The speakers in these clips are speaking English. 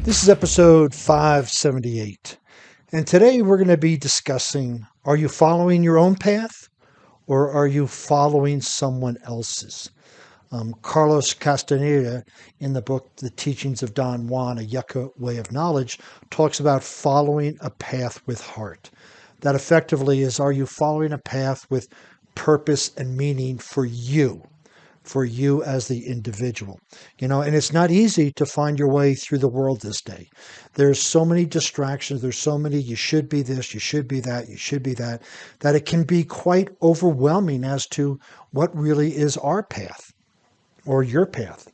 This is episode 578. And today we're going to be discussing, are you following your own path or are you following someone else's? Carlos Castaneda, in the book The Teachings of Don Juan, A Yucca Way of Knowledge, talks about following a path with heart. That effectively is, are you following a path with purpose and meaning for you? For you as the individual. And it's not easy to find your way through the world this day. There's so many distractions. There's so many, you should be this, you should be that, you should be that it can be quite overwhelming as to what really is our path or your path.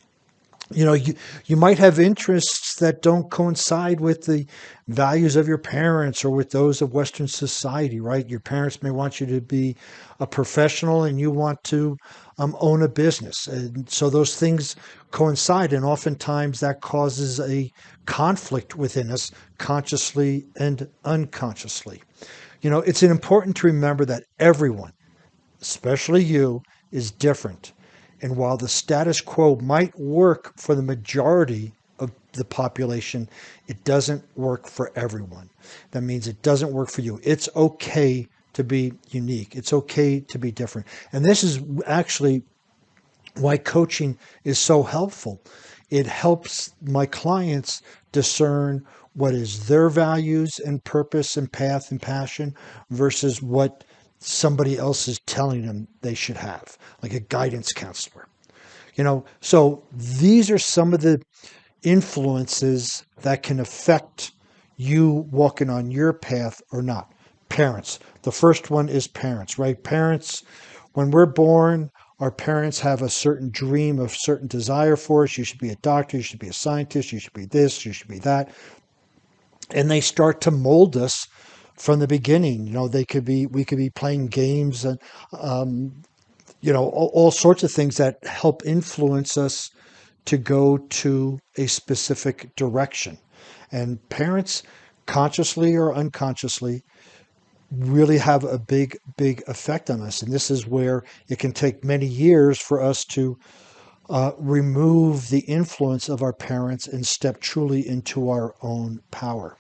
You might have interests that don't coincide with the values of your parents or with those of Western society, right? Your parents may want you to be a professional and you want to own a business. And so those things coincide, and oftentimes that causes a conflict within us, consciously and unconsciously. It's important to remember that everyone, especially you, is different. And while the status quo might work for the majority of the population, it doesn't work for everyone. That means it doesn't work for you. It's okay to be unique. It's okay to be different. And this is actually why coaching is so helpful. It helps my clients discern what is their values and purpose and path and passion versus what somebody else is telling them they should have, like a guidance counselor. So these are some of the influences that can affect you walking on your path or not. Parents. The first one is parents, right? Parents, when we're born, our parents have a certain dream, a certain desire for us. You should be a doctor, you should be a scientist, you should be this, you should be that. And they start to mold us from the beginning. We could be playing games and all sorts of things that help influence us to go to a specific direction. And parents, consciously or unconsciously, really have a big, big effect on us. And this is where it can take many years for us to remove the influence of our parents and step truly into our own power.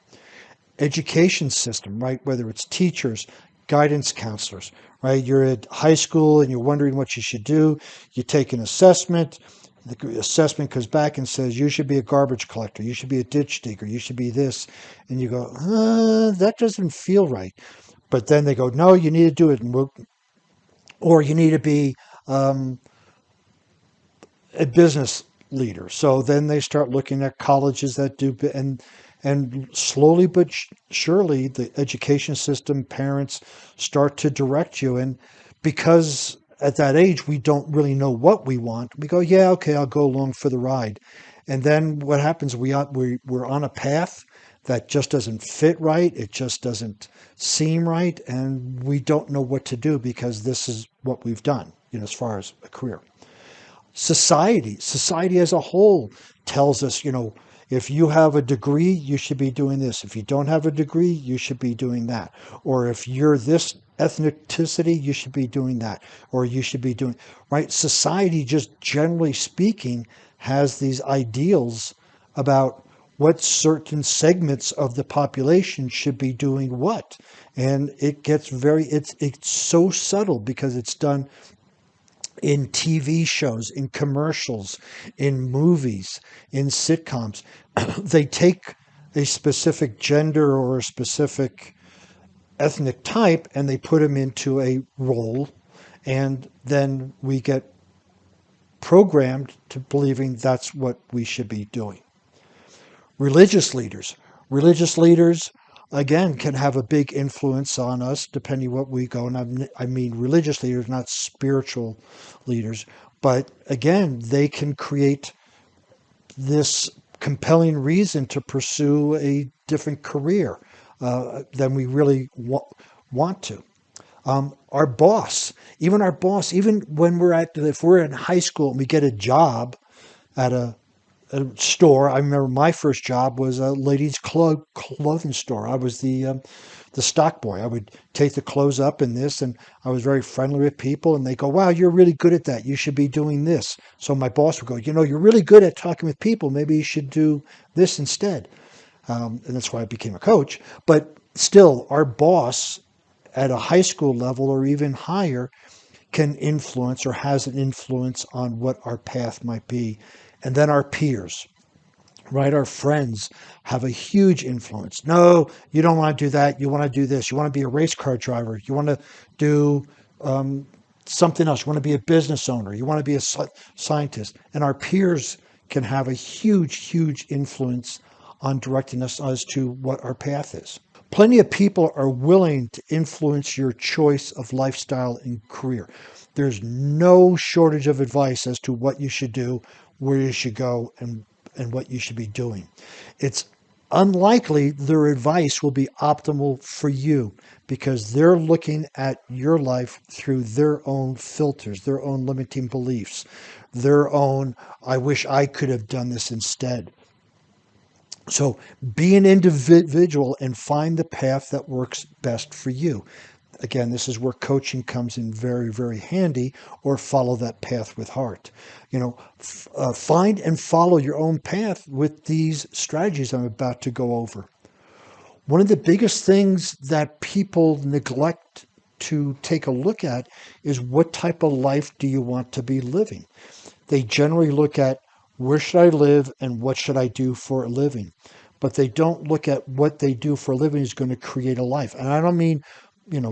Education system, right? Whether it's teachers, guidance counselors, right? You're at high school and you're wondering what you should do. You take an assessment. The assessment comes back and says, you should be a garbage collector. You should be a ditch digger. You should be this. And you go, that doesn't feel right. But then they go, no, you need to do it. Or you need to be a business leader. So then they start looking at colleges that do, and slowly but surely, the education system, parents start to direct you. And because at that age, we don't really know what we want, we go, yeah, okay, I'll go along for the ride. And then what happens, we're on a path that just doesn't fit right. It just doesn't seem right. And we don't know what to do because this is what we've done, as far as a career. Society as a whole tells us, if you have a degree, you should be doing this. If you don't have a degree, you should be doing that. Or if you're this ethnicity, you should be doing that. Or you should be doing, right? Society, just generally speaking, has these ideals about what certain segments of the population should be doing what. And it gets it's so subtle because it's done in TV shows, in commercials, in movies, in sitcoms. They take a specific gender or a specific ethnic type and they put them into a role, and then we get programmed to believing that's what we should be doing. Religious leaders, again, can have a big influence on us depending what we go. And I mean religious leaders, not spiritual leaders. But again, they can create this compelling reason to pursue a different career than we really want to. Our boss, even when if we're in high school and we get a job at a store. I remember my first job was a ladies' clothing store. I was the stock boy. I would take the clothes up in this, and I was very friendly with people. And they go, "Wow, you're really good at that. You should be doing this." So my boss would go, "You're really good at talking with people. Maybe you should do this instead." and that's why I became a coach. But still, our boss at a high school level or even higher can influence or has an influence on what our path might be. And then our peers, right? Our friends have a huge influence. No, you don't want to do that. You want to do this. You want to be a race car driver. You want to do something else. You want to be a business owner. You want to be a scientist. And our peers can have a huge, huge influence on directing us as to what our path is. Plenty of people are willing to influence your choice of lifestyle and career. There's no shortage of advice as to what you should do, where you should go, and what you should be doing. It's unlikely their advice will be optimal for you because they're looking at your life through their own filters, their own limiting beliefs, their own, I wish I could have done this instead. So be an individual and find the path that works best for you. Again, this is where coaching comes in very, very handy, or follow that path with heart. Find and follow your own path with these strategies I'm about to go over. One of the biggest things that people neglect to take a look at is what type of life do you want to be living? They generally look at where should I live and what should I do for a living? But they don't look at what they do for a living is going to create a life. And I don't mean,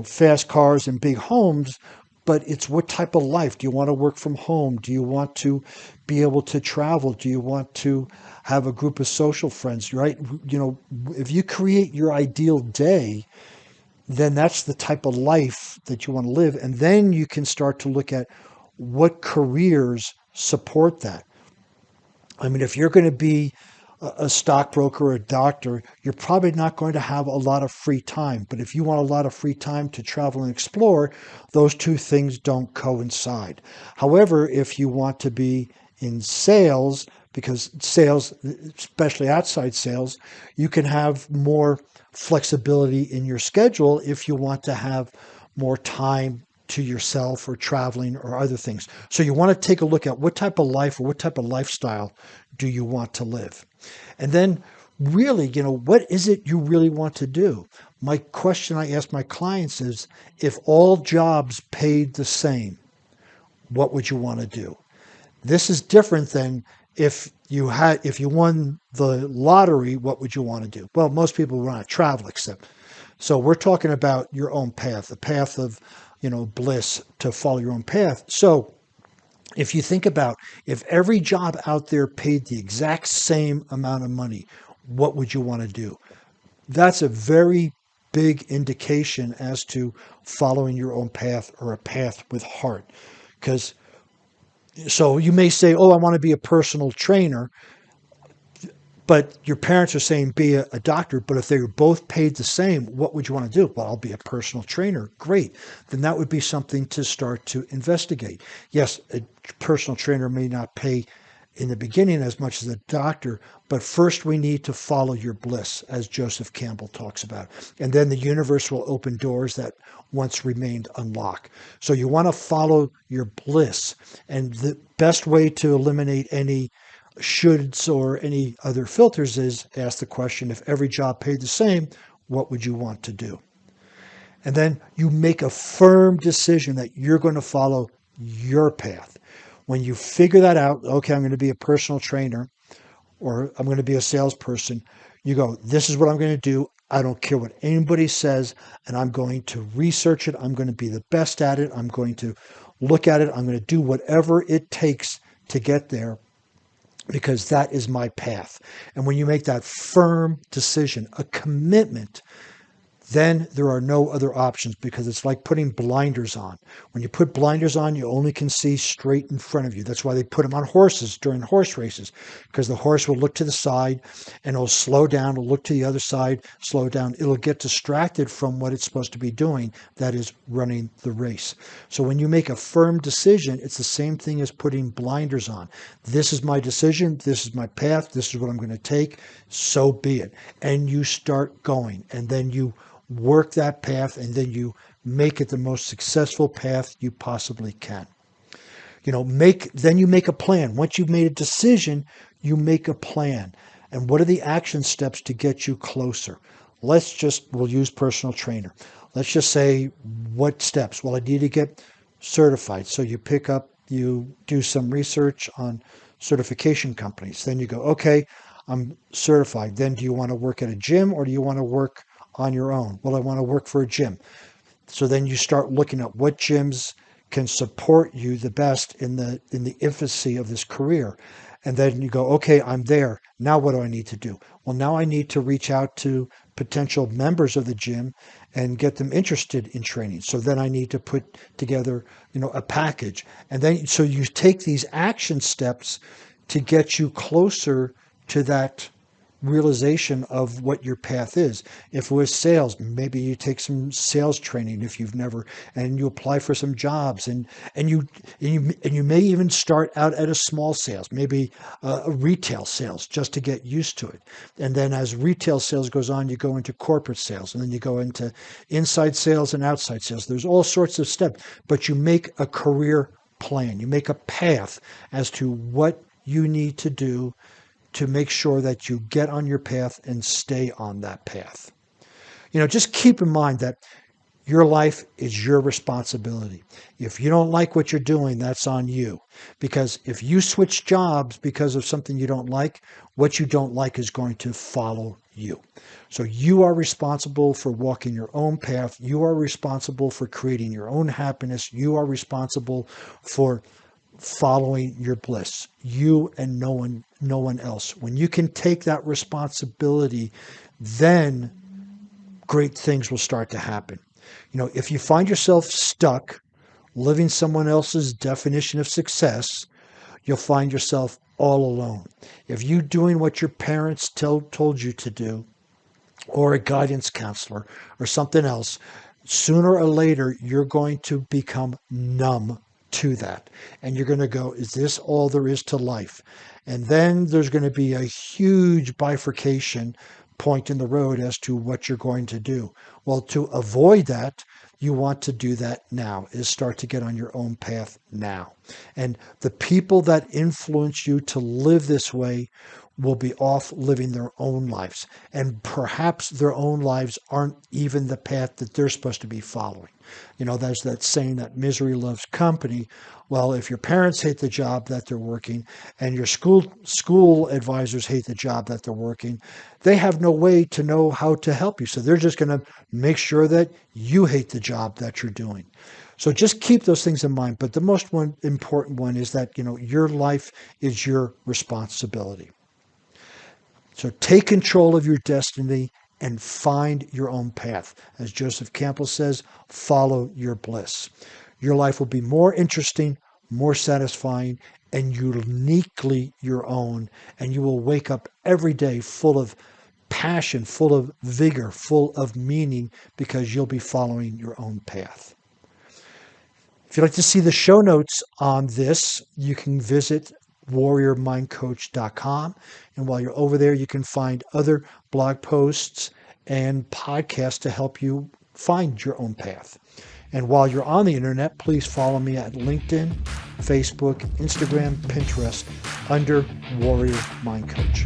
fast cars and big homes, but it's what type of life. Do you want to work from home? Do you want to be able to travel? Do you want to have a group of social friends, right? If you create your ideal day, then that's the type of life that you want to live. And then you can start to look at what careers support that. I mean, if you're going to be a stockbroker or a doctor, you're probably not going to have a lot of free time. But if you want a lot of free time to travel and explore, those two things don't coincide. However, if you want to be in sales, because sales, especially outside sales, you can have more flexibility in your schedule if you want to have more time to yourself or traveling or other things. So you want to take a look at what type of life or what type of lifestyle do you want to live? And then really, what is it you really want to do? My question I ask my clients is, if all jobs paid the same, what would you want to do? This is different than if you won the lottery, what would you want to do? Well, most people want to travel, except. So we're talking about your own path, the path of, bliss, to follow your own path. So if you think about, if every job out there paid the exact same amount of money, what would you want to do? That's a very big indication as to following your own path, or a path with heart. So you may say, oh, I want to be a personal trainer, but your parents are saying be a doctor. But if they were both paid the same, what would you want to do? Well, I'll be a personal trainer. Great. Then that would be something to start to investigate. Yes, a personal trainer may not pay in the beginning as much as a doctor, but first we need to follow your bliss, as Joseph Campbell talks about. And then the universe will open doors that once remained unlocked. So you want to follow your bliss. And the best way to eliminate any shoulds or any other filters is ask the question, if every job paid the same, what would you want to do? And then you make a firm decision that you're going to follow your path. When you figure that out, okay, I'm going to be a personal trainer, or I'm going to be a salesperson, you go, this is what I'm going to do. I don't care what anybody says, and I'm going to research it. I'm going to be the best at it. I'm going to look at it. I'm going to do whatever it takes to get there, because that is my path. And when you make that firm decision, a commitment, then there are no other options, because it's like putting blinders on. When you put blinders on, you only can see straight in front of you. That's why they put them on horses during horse races, because the horse will look to the side and it'll slow down, it'll look to the other side, slow down. It'll get distracted from what it's supposed to be doing, that is running the race. So when you make a firm decision, it's the same thing as putting blinders on. This is my decision, this is my path, this is what I'm going to take, so be it. And you start going, and then you work that path, and then you make it the most successful path you possibly can. Then you make a plan. Once you've made a decision, you make a plan. And what are the action steps to get you closer? We'll use personal trainer. Let's just say, what steps? Well, I need to get certified. So you do some research on certification companies. Then you go, okay, I'm certified. Then do you want to work at a gym or do you want to work on your own? Well, I want to work for a gym. So then you start looking at what gyms can support you the best in the infancy of this career. And then you go, okay, I'm there. Now what do I need to do? Well, now I need to reach out to potential members of the gym and get them interested in training. So then I need to put together, a package. And then so you take these action steps to get you closer to that realization of what your path is. If it was sales, maybe you take some sales training if you've never, and you apply for some jobs, and you may even start out at a small sales, maybe a retail sales, just to get used to it. And then as retail sales goes on, you go into corporate sales, and then you go into inside sales and outside sales. There's all sorts of steps, but you make a career plan. You make a path as to what you need to do to make sure that you get on your path and stay on that path. Just keep in mind that your life is your responsibility. If you don't like what you're doing, that's on you. Because if you switch jobs because of something you don't like, what you don't like is going to follow you. So you are responsible for walking your own path. You are responsible for creating your own happiness. You are responsible for following your bliss, you and no one else. When you can take that responsibility, then great things will start to happen. If you find yourself stuck living someone else's definition of success, you'll find yourself all alone. If you're doing what your parents told you to do, or a guidance counselor or something else, sooner or later you're going to become numb to that. And you're going to go, is this all there is to life? And then there's going to be a huge bifurcation point in the road as to what you're going to do. Well, to avoid that, you want to do that now, is start to get on your own path now. And the people that influence you to live this way will be off living their own lives. And perhaps their own lives aren't even the path that they're supposed to be following. There's that saying that misery loves company. Well, if your parents hate the job that they're working and your school advisors hate the job that they're working, they have no way to know how to help you. So they're just going to make sure that you hate the job that you're doing. So just keep those things in mind. But the most important one is that, your life is your responsibility. So take control of your destiny and find your own path. As Joseph Campbell says, follow your bliss. Your life will be more interesting, more satisfying, and uniquely your own. And you will wake up every day full of passion, full of vigor, full of meaning, because you'll be following your own path. If you'd like to see the show notes on this, you can visit warriormindcoach.com. And while you're over there, you can find other blog posts and podcasts to help you find your own path. And while you're on the internet, please follow me at LinkedIn, Facebook, Instagram, Pinterest under Warrior Mind Coach.